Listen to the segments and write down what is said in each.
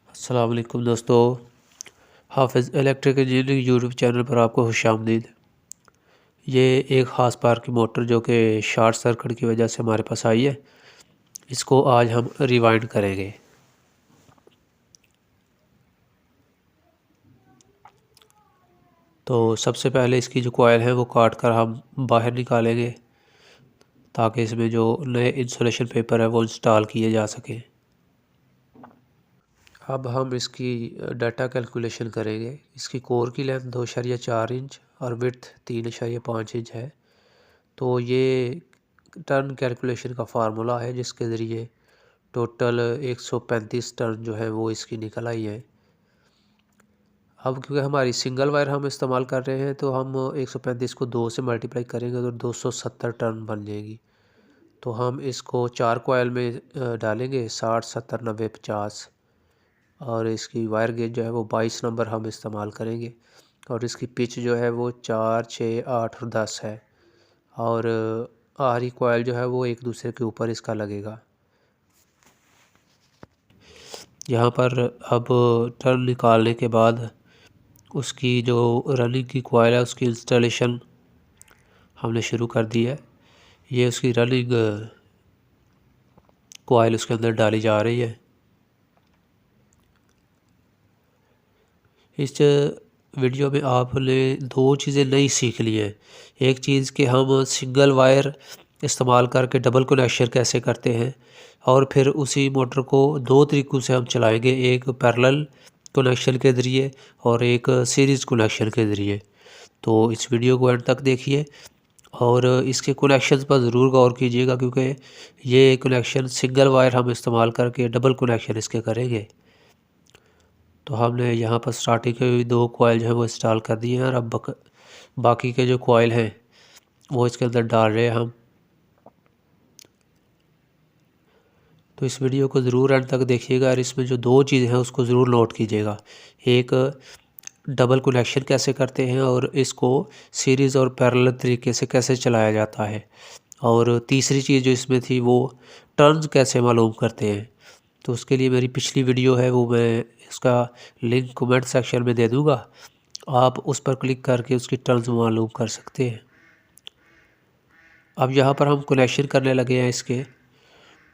अस्सलाम वालेकुम दोस्तों। हाफिज़ इलेक्ट्रिक इंजीनियरिंग यूट्यूब चैनल पर आपको खुशामदीद। ये एक ख़ास पावर की मोटर जो कि शॉर्ट सर्किट की वजह से हमारे पास आई है, इसको आज हम रिवाइंड करेंगे। तो सबसे पहले इसकी जो कॉइल है वो काट कर हम बाहर निकालेंगे ताकि इसमें जो नए इंसुलेशन पेपर है वो इंस्टॉल किए जा सकें। अब हम इसकी डाटा कैलकुलेशन करेंगे। इसकी कोर की लेंथ 2.4 इंच और विड्थ 3.5 इंच है। तो ये टर्न कैलकुलेशन का फार्मूला है जिसके ज़रिए टोटल 135 टर्न जो है वो इसकी निकल आई है। अब क्योंकि हमारी सिंगल वायर हम इस्तेमाल कर रहे हैं तो हम 135 को 2 से मल्टीप्लाई करेंगे तो 270 टर्न बन जाएगी। तो हम इसको 4 कॉइल में डालेंगे 60, 70, 90, 50 और इसकी वायर गेज जो है वो 22 नंबर हम इस्तेमाल करेंगे और इसकी पिच जो है वो 4, 6, 8 और 10 है और आखिरी कॉइल जो है वो एक दूसरे के ऊपर इसका लगेगा। यहाँ पर अब टर्न निकालने के बाद उसकी जो रनिंग की कॉइल है उसकी इंस्टॉलेशन हमने शुरू कर दी है। ये उसकी रनिंग कॉइल उसके अंदर डाली जा रही है। इस वीडियो में आपने दो चीज़ें नई सीख ली हैं। एक चीज़ कि हम सिंगल वायर इस्तेमाल करके डबल कनेक्शन कैसे करते हैं और फिर उसी मोटर को दो तरीक़ों से हम चलाएंगे, एक पैरेलल कनेक्शन के ज़रिए और एक सीरीज़ कनेक्शन के ज़रिए। तो इस वीडियो को एंड तक देखिए और इसके कनेक्शन पर ज़रूर गौर कीजिएगा क्योंकि ये कनेक्शन सिंगल वायर हम इस्तेमाल करके डबल कनेक्शन इसके करेंगे। तो हमने यहाँ पर स्टार्टिंग के 2 कॉइल जो है वो इंस्टॉल कर दिए हैं और अब बाकी के जो कॉइल हैं वो इसके अंदर डाल रहे हैं हम। तो इस वीडियो को ज़रूर एंड तक देखिएगा और इसमें जो 2 चीज़ें हैं उसको ज़रूर नोट कीजिएगा। एक डबल कनेक्शन कैसे करते हैं और इसको सीरीज़ और पैरेलल तरीके से कैसे चलाया जाता है, और तीसरी चीज़ जो इसमें थी वो टर्न्स कैसे मालूम करते हैं। तो उसके लिए मेरी पिछली वीडियो है वो मैं इसका लिंक कमेंट सेक्शन में दे दूँगा, आप उस पर क्लिक करके उसकी टर्न्स मालूम कर सकते हैं। अब यहाँ पर हम कनेक्शन करने लगे हैं इसके।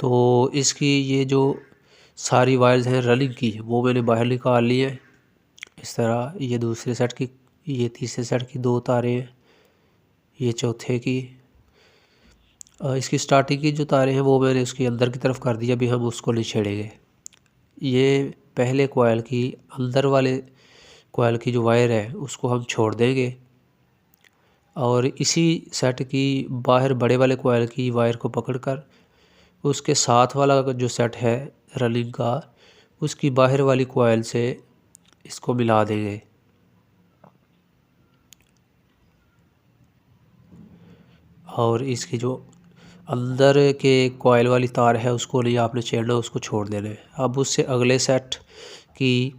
तो इसकी ये जो सारी वायर्स हैं रनिंग की वो मैंने बाहर निकाल ली है। इस तरह ये दूसरे सेट की, ये तीसरे सेट की 2 तारें हैं, ये चौथे की। इसकी स्टार्टिंग की जो तारें हैं वो मैंने उसके अंदर की तरफ कर दी, अभी हम उसको नहीं छेड़ेंगे। ये पहले कॉइल की अंदर वाले कॉइल की जो वायर है उसको हम छोड़ देंगे और इसी सेट की बाहर बड़े वाले कॉइल की वायर को पकड़कर उसके साथ वाला जो सेट है रनिंग का उसकी बाहर वाली कॉइल से इसको मिला देंगे। और इसकी जो अंदर के कॉइल वाली तार है उसको नहीं आपने छेड़ना, उसको छोड़ देना है। अब उससे अगले सेट की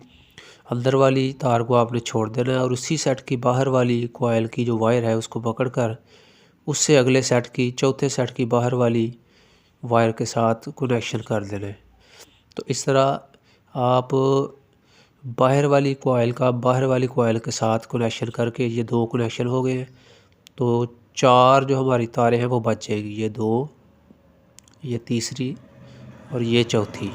अंदर वाली तार को आपने छोड़ देना है और उसी सेट की बाहर वाली कॉइल की जो वायर है उसको पकड़कर उससे अगले सेट की चौथे सेट की बाहर वाली वायर के साथ कनेक्शन कर देना है। तो इस तरह आप बाहर वाली कॉइल का बाहर वाली कॉइल के साथ कनेक्शन करके ये 2 कनेक्शन हो गए हैं। तो 4 जो हमारी तारें हैं वो बच जाएगी, ये 2, ये तीसरी और ये चौथी।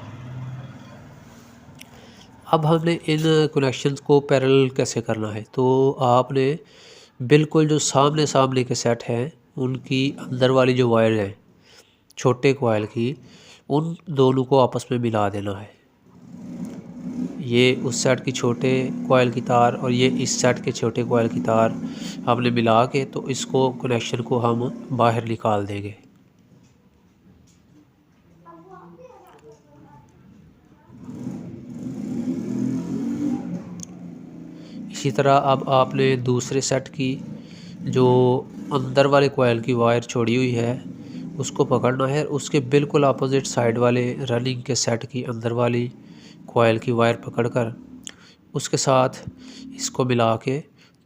अब हमने इन कनेक्शंस को पैरेलल कैसे करना है, तो आपने बिल्कुल जो सामने सामने के सेट हैं उनकी अंदर वाली जो वायर है छोटे कॉइल की, उन दोनों को आपस में मिला देना है। ये उस सेट की छोटे कॉइल की तार और ये इस सेट के छोटे कॉइल की तार हमने मिला के तो इसको कनेक्शन को हम बाहर निकाल देंगे। इसी तरह अब आपने दूसरे सेट की जो अंदर वाले कॉइल की वायर छोड़ी हुई है उसको पकड़ना है, उसके बिल्कुल अपोजिट साइड वाले रनिंग के सेट की अंदर वाली कॉइल की वायर पकड़कर उसके साथ इसको मिला के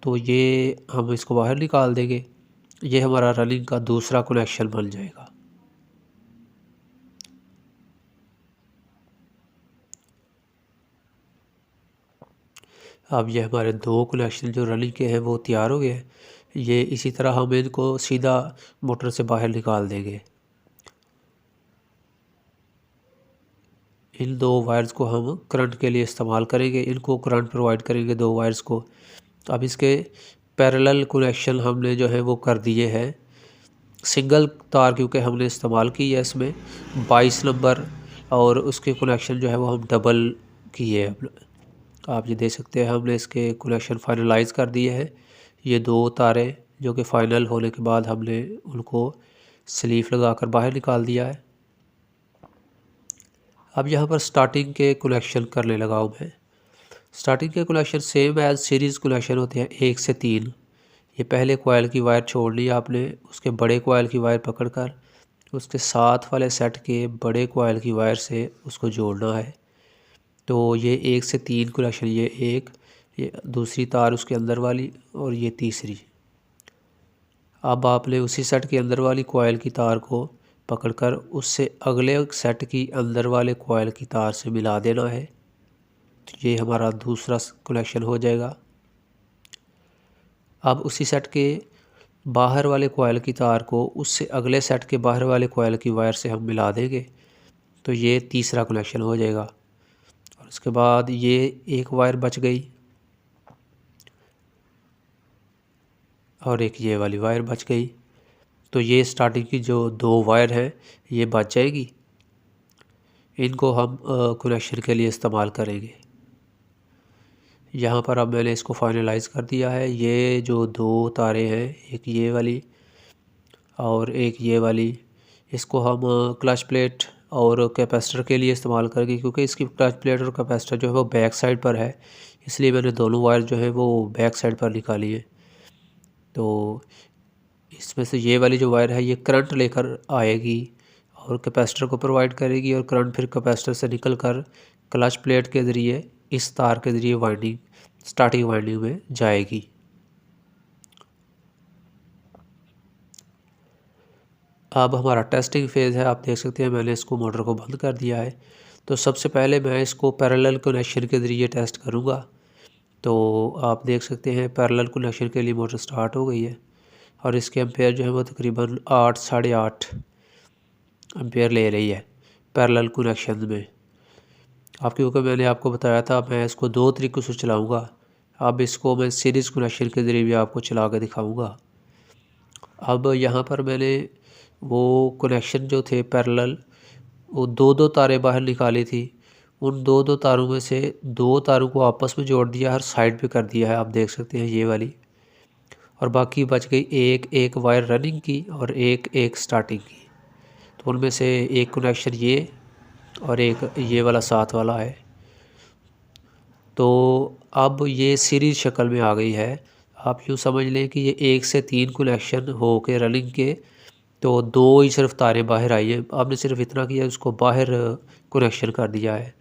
तो ये हम इसको बाहर निकाल देंगे। ये हमारा रनिंग का दूसरा कनेक्शन बन जाएगा। अब ये हमारे दो कनेक्शन जो रनिंग के हैं वो तैयार हो गए हैं। ये इसी तरह हम इनको सीधा मोटर से बाहर निकाल देंगे। इन दो वायर्स को हम करंट के लिए इस्तेमाल करेंगे, इनको करंट प्रोवाइड करेंगे दो वायर्स को। अब इसके पैरेलल कनेक्शन हमने जो है वो कर दिए हैं। सिंगल तार क्योंकि हमने इस्तेमाल की है इसमें 22 नंबर, और उसके कनेक्शन जो है वो हम डबल किए। आप ये देख सकते हैं हमने इसके कनेक्शन फाइनलाइज कर दिए हैं। ये दो तारें जो कि फ़ाइनल होने के बाद हमने उनको स्लीव लगाकर बाहर निकाल दिया है। अब यहाँ पर स्टार्टिंग के कनेक्शन करने लगा हूँ मैं। स्टार्टिंग के connection same as series connection होते हैं 1 से 3। ये पहले कॉइल की वायर छोड़नी है आपने, उसके बड़े कॉइल की वायर पकड़कर उसके साथ वाले सेट के बड़े कॉइल की वायर से उसको जोड़ना है। तो ये 1 से 3 कनेक्शन, ये एक, ये दूसरी तार उसके अंदर वाली और ये तीसरी। अब आपने उसी सेट के अंदर वाली कॉइल की तार को पकड़कर उससे अगले सेट की अंदर वाले कॉइल की तार से मिला देना है। तो ये हमारा दूसरा कनेक्शन हो जाएगा। अब उसी सेट के बाहर वाले कॉइल की तार को उससे अगले सेट के बाहर वाले कॉइल की वायर से हम मिला देंगे, तो ये तीसरा कनेक्शन हो जाएगा। और उसके बाद ये एक वायर बच गई और एक ये वाली वायर बच गई। तो ये स्टार्टिंग की जो दो वायर हैं ये बच जाएगी, इनको हम कनेक्शन के लिए इस्तेमाल करेंगे। यहाँ पर अब मैंने इसको फाइनलाइज़ कर दिया है। ये जो दो तारें हैं, एक ये वाली और एक ये वाली, इसको हम क्लच प्लेट और कैपेसिटर के लिए इस्तेमाल करेंगे। क्योंकि इसकी क्लच प्लेट और कैपेसिटर जो है वो बैक साइड पर है, इसलिए मैंने दोनों वायर जो है वो बैक साइड पर निकाली है। तो इसमें से ये वाली जो वायर है ये करंट लेकर आएगी और कैपेसिटर को प्रोवाइड करेगी, और करंट फिर कैपेसिटर से निकल कर क्लच प्लेट के ज़रिए इस तार के ज़रिए वाइंडिंग, स्टार्टिंग वाइंडिंग में जाएगी। अब हमारा टेस्टिंग फेज़ है। आप देख सकते हैं मैंने इसको मोटर को बंद कर दिया है। तो सबसे पहले मैं इसको पैरेलल कनेक्शन के ज़रिए टेस्ट करूँगा। तो आप देख सकते हैं पैरेलल कनेक्शन के लिए मोटर स्टार्ट हो गई है और इसके एम्पेयर जो है वो तकरीबन 8 साढ़े 8 एम्पेयर ले रही है पैरेलल कनेक्शन में। आप क्योंकि मैंने आपको बताया था मैं इसको दो तरीक़ों से चलाऊँगा। अब इसको मैं सीरीज़ कनेक्शन के ज़रिए भी आपको चला कर दिखाऊँगा। अब यहाँ पर मैंने वो कनेक्शन जो थे पैरेलल, वो दो तारें बाहर निकाली थी। उन दो तारों में से दो तारों को आपस में जोड़ दिया, हर साइड पे कर दिया है। आप देख सकते हैं ये वाली, और बाकी बच गई एक वायर रनिंग की और एक स्टार्टिंग की। तो उनमें से एक कनेक्शन ये और एक ये वाला साथ वाला है। तो अब ये सीरीज़ शक्ल में आ गई है। आप यूँ समझ लें कि ये 1 से 3 कनेक्शन हो के रनिंग के, तो दो ही सिर्फ तारें बाहर आई है। आपने सिर्फ इतना किया, उसको बाहर कनेक्शन कर दिया है।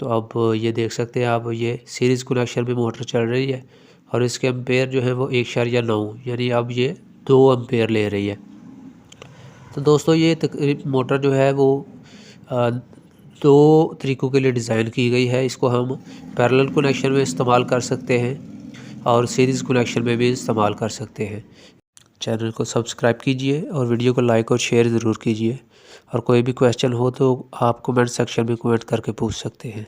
तो अब ये देख सकते हैं आप, ये सीरीज़ कनेक्शन में मोटर चल रही है और इसके एम्पेयर जो है वो 1.9, यानी अब ये 2 एम्पेयर ले रही है। तो दोस्तों ये मोटर जो है वो दो तरीक़ों के लिए डिज़ाइन की गई है। इसको हम पैरेलल कनेक्शन में इस्तेमाल कर सकते हैं और सीरीज़ कनेक्शन में भी इस्तेमाल कर सकते हैं। चैनल को सब्सक्राइब कीजिए और वीडियो को लाइक और शेयर ज़रूर कीजिए। और कोई भी क्वेश्चन हो तो आप कमेंट सेक्शन में कमेंट करके पूछ सकते हैं।